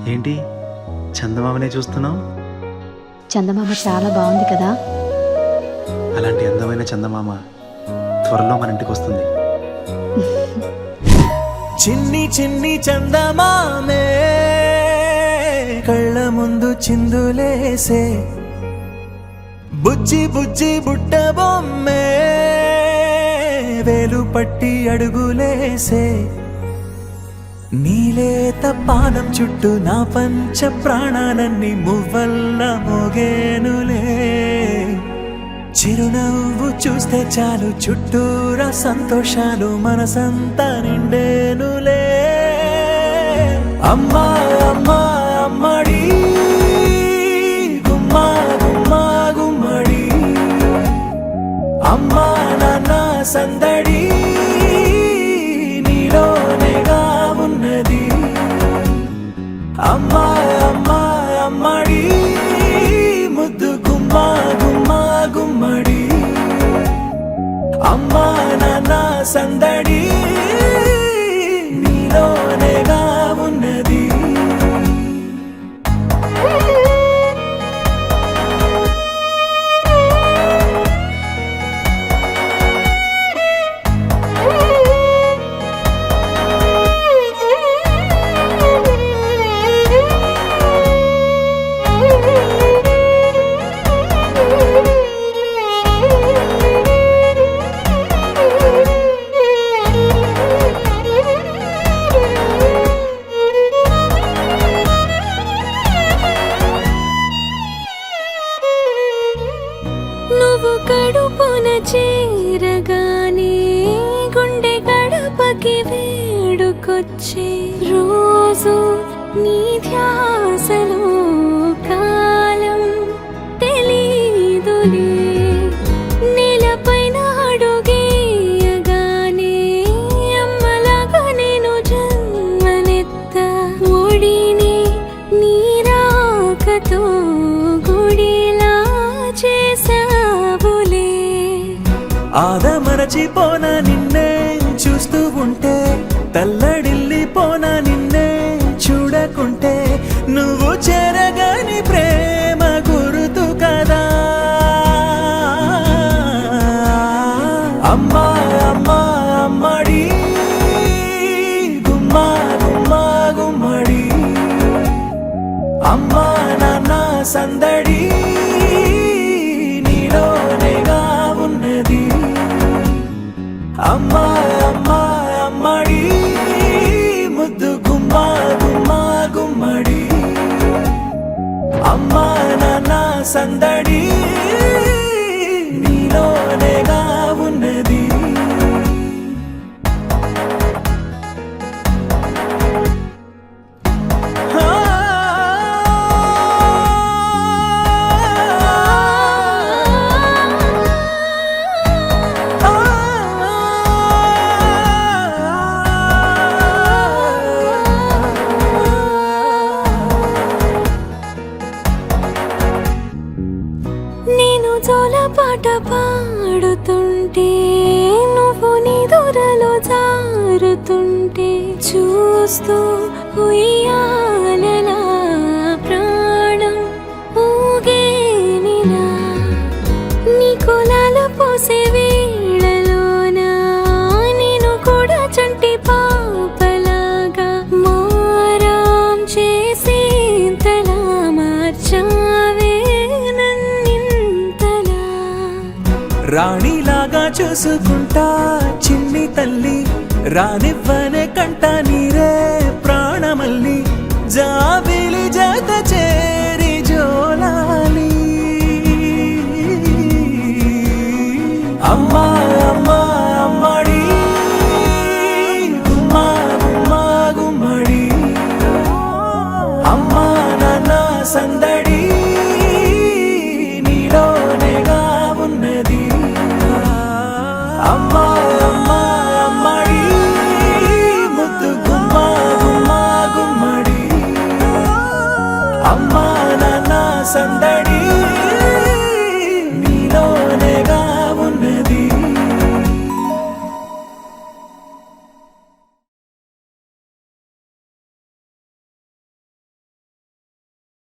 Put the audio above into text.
ఏంటి చందమామనే చూస్తున్నావు? చందమామ చాలా బాగుంది కదా. అలాంటి అందమైన చందమామ త్వరలో మన ఇంటికి వస్తుంది. చిన్ని చిన్ని చందమామే కళ్ళ ముందు చిందులేసే, బుజ్జి బుజ్జి బుట్ట బొమ్మే వేలు పట్టి అడుగులేసే, నీలేత పానం చుట్టూ నా పంచ ప్రాణాలన్నీ మువ్వల్ల మోగేనులే. చిరునవ్వు చూస్తే చాలు చుట్టూరా సంతోషాలు మనసంతా నిండేనులే. అమ్మా అమ్మా అమ్మడి గుమ్మా గుమ్మా గుమ్మడి, అమ్మా నాన్న సందడి నీలోనేగా ఉన్నది. అమ్మా అమ్మా అమ్మడి ముద్దు గుమ్మా గుమ్మా గుమ్మడి, అమ్మా నాన్న సందడి నీలోనేగా ఉన్నది. నువ్వు కడుపున చేరగానే గుండె గడపకి వేడుకొచ్చే రోజు నీ ధ్యాసలో కాలం తెలీదులే. నేలపైన అడుగేయగానే అమ్మలాగా నేను జన్మనెత్త, ఒడిని నీ రాకతో గుడిలా చేసావులే. ఆదమరచిపోన నిన్నే చూస్తూ ఉంటే, తల్లడిల్లిపోన నిన్నే చూడకుంటే, నువ్వు చెరగని ప్రేమ గురుతు కదా. అమ్మా అమ్మా అమ్మడి గుమ్మా గుమ్మా గుమ్మడి, అమ్మా నాన్న సందడి నీలోనేగా ఉన్నది. అమ్మా అమ్మా అమ్మడి ముద్దు గుమ్మా గుమ్మా గుమ్మడి, అమ్మా నాన్న సందడి నీలోనేగా ఉన్నది. నేను జోలపాట పాడుతుంటే, నువ్వు నీ దూరలో జారుతుంటే, చూస్తూ ఉయ్యాలలా ప్రాణం ఊగేనిలా. నీ కులాల పోసే వేళలోనా నేను కూడా చంటి పాపలాగా మారాం చేసేంతలా మార్చావే నన్నింతలా. రాణిలాగా చూసుకుంటా చిన్ని తల్లి, రానివ్వనే కంట నీరే ప్రాణమల్లి, జాబిలి జత చే